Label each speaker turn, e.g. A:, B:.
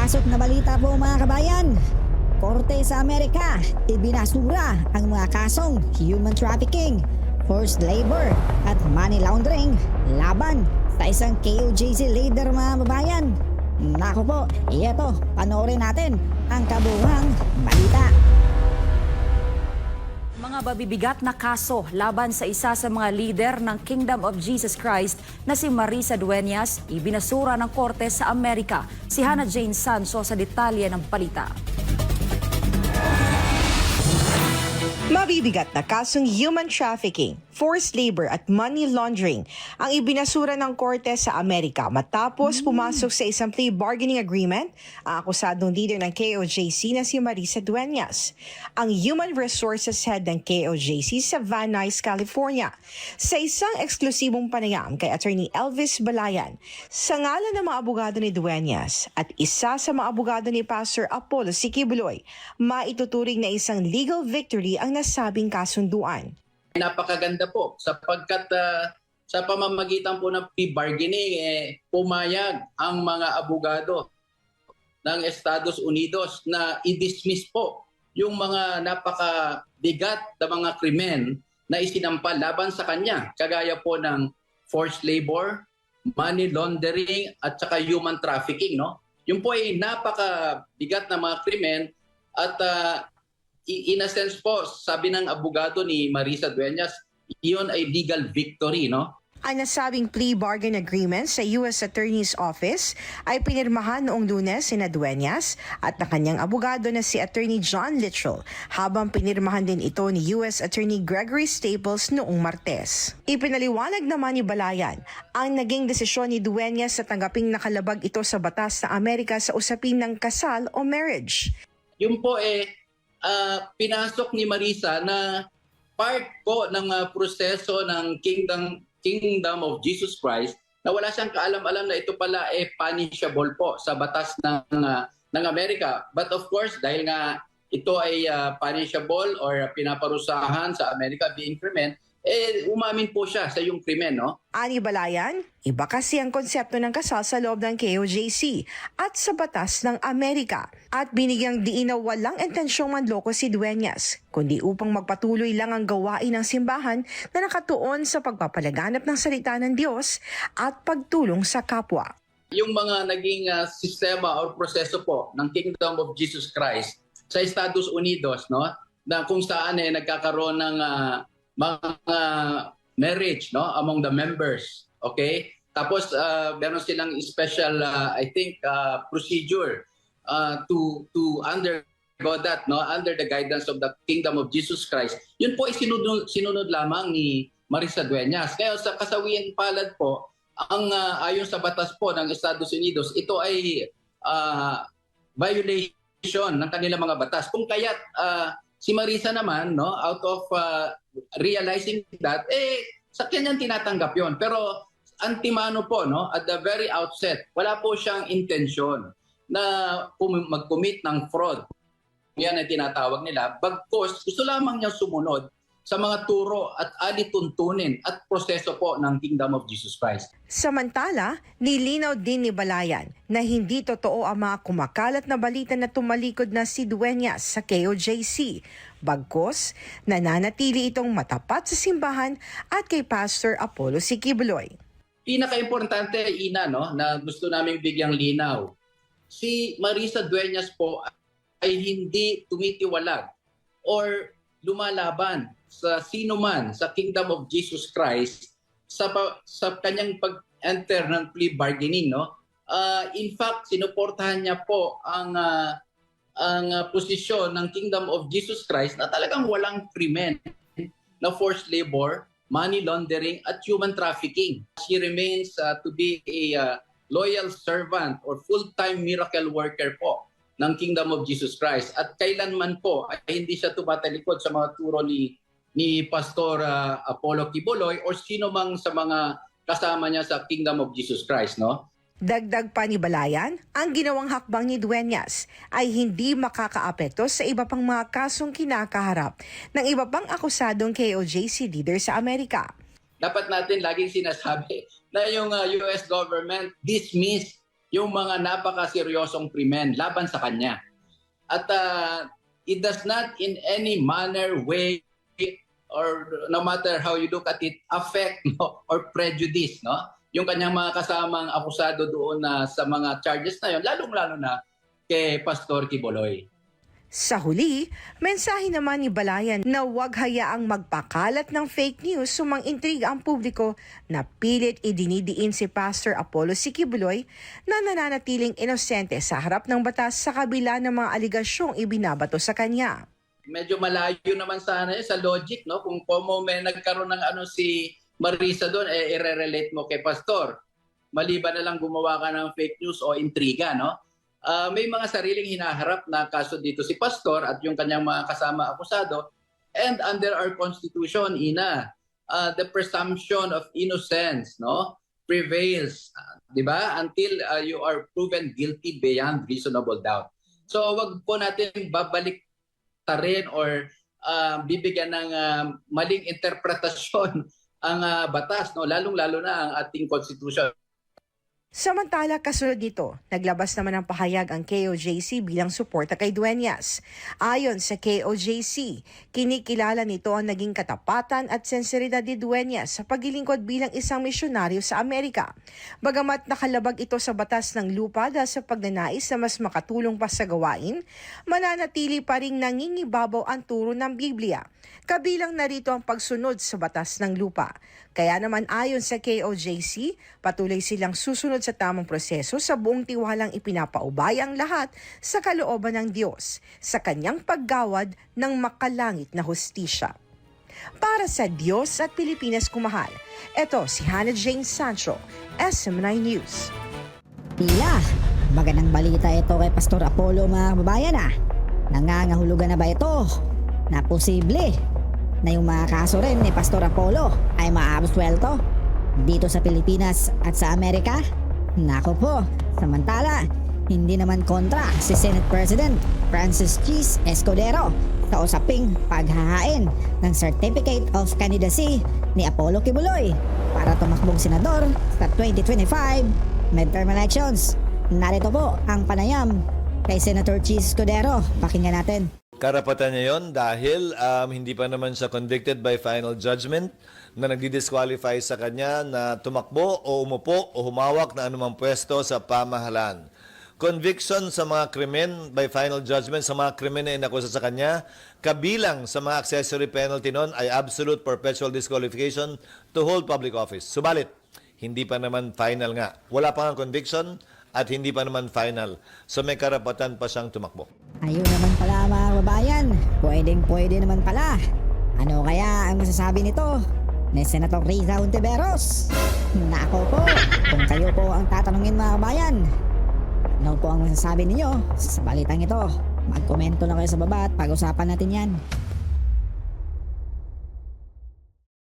A: Pasok na balita po mga kabayan. Korte sa Amerika, ibinasura ang mga kasong human trafficking, forced labor at money laundering laban sa isang KOJC leader mga kabayan. Nako po, ito, panoorin natin ang kabuuang balita.
B: Mga babibigat na kaso laban sa isa sa mga lider ng Kingdom of Jesus Christ na si Marisa Dueñas, ibinasura ng korte sa Amerika. Si Hannah Jane Sancho sa detalye ng balita.
C: Mabibigat na kasong human trafficking, forced labor at money laundering ang ibinasura ng korte sa Amerika matapos pumasok sa isang plea bargaining agreement ang akusadong leader ng KOJC na si Marisa Dueñas, ang Human Resources Head ng KOJC sa Van Nuys, California. Sa isang eksklusibong panayam kay Attorney Elvis Balayan, sa ngalan ng mga abogado ni Dueñas at isa sa mga abogado ni Pastor Apollo Siquibuloy, maituturing na isang legal victory ang nasabing kasunduan.
D: Napakaganda po sapagkat sa pamamagitan po ng pre-bargaining pumayag ang mga abogado ng Estados Unidos na i-dismiss po yung mga napakabigat na mga krimen na isinampal laban sa kanya, kagaya po ng forced labor, money laundering at saka human trafficking, no? Yung po ay napakabigat na mga krimen at in a sense po, sabi ng abogado ni Marisa Dueñas, iyon ay legal victory, no?
C: Ang nasabing plea bargain agreement sa U.S. Attorney's Office ay pinirmahan noong Lunes sina Dueñas at na kanyang abogado na si Attorney John Litchell, habang pinirmahan din ito ni U.S. Attorney Gregory Staples noong Martes. Ipinaliwanag naman ni Balayan ang naging desisyon ni Dueñas sa tanggaping nakalabag ito sa batas ng Amerika sa usapin ng kasal o marriage.
D: Yung po pinasok ni Marisa na part po ng proseso ng Kingdom of Jesus Christ na wala siyang kaalam-alam na ito pala punishable po sa batas ng Amerika. But of course, dahil nga ito ay punishable or pinaparusahan sa Amerika being krimen, umamin po siya sa yung krimen, no?
C: Ani Balayan, iba kasi ang konsepto ng kasal sa loob ng KOJC at sa batas ng Amerika. At binigyang diin na walang intensyong manloko si Dueñas, kundi upang magpatuloy lang ang gawain ng simbahan na nakatuon sa pagpapalaganap ng salita ng Diyos at pagtulong sa kapwa.
D: Yung mga naging sistema o proseso po ng Kingdom of Jesus Christ sa Estados Unidos, no, na kung saan nagkakaroon ng mga marriage, no, among the members, okay? Tapos meron silang special I think procedure to undergo that, no, under the guidance of the Kingdom of Jesus Christ. Yun po ay sinunod lamang ni Marisa Dueñas. Kaya sa kasawiang palad po, ang ayon sa batas po ng Estados Unidos, ito ay violation ng kanilang mga batas. Kung kaya't si Marisa naman, no, out of realizing that, sa kanyang tinatanggap yon. Pero antimano po, no, at the very outset, wala po siyang intensyon na mag-commit ng fraud. Yan ang tinatawag nila. Bagkus, gusto lamang niya sumunod sa mga turo at alituntunin at proseso po ng Kingdom of Jesus Christ.
C: Samantala, nilinaw din ni Balayan na hindi totoo ang mga kumakalat na balita na tumalikod na si Dueñas sa KOJC. Bagkus, nananatili itong matapat sa simbahan at kay Pastor Apollo Siquibuloy.
D: Pinaka-importante, Ina, no, na gusto naming bigyang linaw. Si Marisa Dueñas po ay hindi tumitiwalag or lumalaban sa sino man sa Kingdom of Jesus Christ sa kanyang pag-enter ng plea bargaining, no? In fact, sinuportahan niya po ang posisyon ng Kingdom of Jesus Christ na talagang walang krimen na forced labor, money laundering at human trafficking. She remains to be a loyal servant or full-time miracle worker po ng Kingdom of Jesus Christ. At kailanman po ay hindi siya tumatalikod sa mga turo ni Pastor Apollo Siquibuloy or sino mang sa mga kasama niya sa Kingdom of Jesus Christ, no?
C: Dagdag pa ni Balayan, ang ginawang hakbang ni Dueñas ay hindi makakaapekto sa iba pang mga kasong kinakaharap ng iba pang akusadong KOJC leader sa Amerika.
D: Dapat natin laging sinasabi na yung US government dismiss yung mga napakaseryosong krimen laban sa kanya. At it does not in any manner, way, or no matter how you look at it, affect or prejudice yung kanyang mga kasamang akusado doon sa mga charges na yon, lalong-lalo na kay Pastor Quiboloy.
C: Sa huli, mensahe naman ni Balayan na huwag hayaang magpakalat ng fake news sumang intriga ang publiko na pilit idinidiin si Pastor Apollo C. Quiboloy na nananatiling inosente sa harap ng batas sa kabila ng mga aligasyong ibinabato sa kanya.
D: Medyo malayo naman sana sa logic, kung may nagkaroon ng si Marisa doon, i-relate mo kay Pastor. Maliban na lang gumawa ka ng fake news o intriga, may mga sariling hinaharap na kaso dito si Pastor at yung kanyang mga kasama akusado. And under our Constitution, Ina, the presumption of innocence prevails, di ba? Until you are proven guilty beyond reasonable doubt. So wag po natin babalik rin or bibigyan ng maling interpretasyon ang batas, lalong-lalo na ang ating Constitution.
C: Samantala, kasunod nito, naglabas naman ng pahayag ang KOJC bilang suporta kay Dueñas. Ayon sa KOJC, kinikilala nito ang naging katapatan at senseridad ni Dueñas sa paglilingkod bilang isang misyonaryo sa Amerika. Bagamat nakalabag ito sa batas ng lupa dahil sa pagnanais na mas makatulong pa sa gawain, mananatili pa ring nangingibabaw ang turo ng Biblia. Kabilang narito ang pagsunod sa batas ng lupa. Kaya naman ayon sa KOJC, patuloy silang susunod sa tamang proseso sa buong tiwalang ipinapaubaya ang lahat sa kalooban ng Diyos sa kanyang paggawad ng makalangit na hustisya. Para sa Diyos at Pilipinas kumahal, ito si Hannah Jane Sancho, SM9 News.
A: Tila, magandang balita ito kay Pastor Apollo mga kababayan Nangangahulugan na ba ito na posible na yung mga kaso rin ni Pastor Apollo ay maabsuelto dito sa Pilipinas at sa Amerika? Nako po, samantala, hindi naman kontra si Senate President Francis Cheese Escudero sa usaping paghahain ng Certificate of Candidacy ni Apollo Quiboloy para tumakbong senador sa 2025 midterm elections. Narito po ang panayam kay Senator Cheese Escudero. Pakinggan natin.
E: Karapatan niya yon dahil hindi pa naman siya convicted by final judgment na nagdi-disqualify sa kanya na tumakbo o umupo o humawak na anumang pwesto sa pamahalaan. Conviction sa mga krimen by final judgment sa mga krimen na inakusa sa kanya, kabilang sa mga accessory penalty nun ay absolute perpetual disqualification to hold public office. Subalit, hindi pa naman final nga. Wala pa nga conviction at hindi pa naman final. So may karapatan pa siyang tumakbo.
A: Ayun naman pala mga kababayan, pwede naman pala. Ano kaya ang masasabi nito ni Senator Riza Hontiveros? Nako po, kung kayo po ang tatanungin mga kababayan, ano po ang masasabi ninyo sa balitang ito? Magkomento na kayo sa baba at pag-usapan natin yan.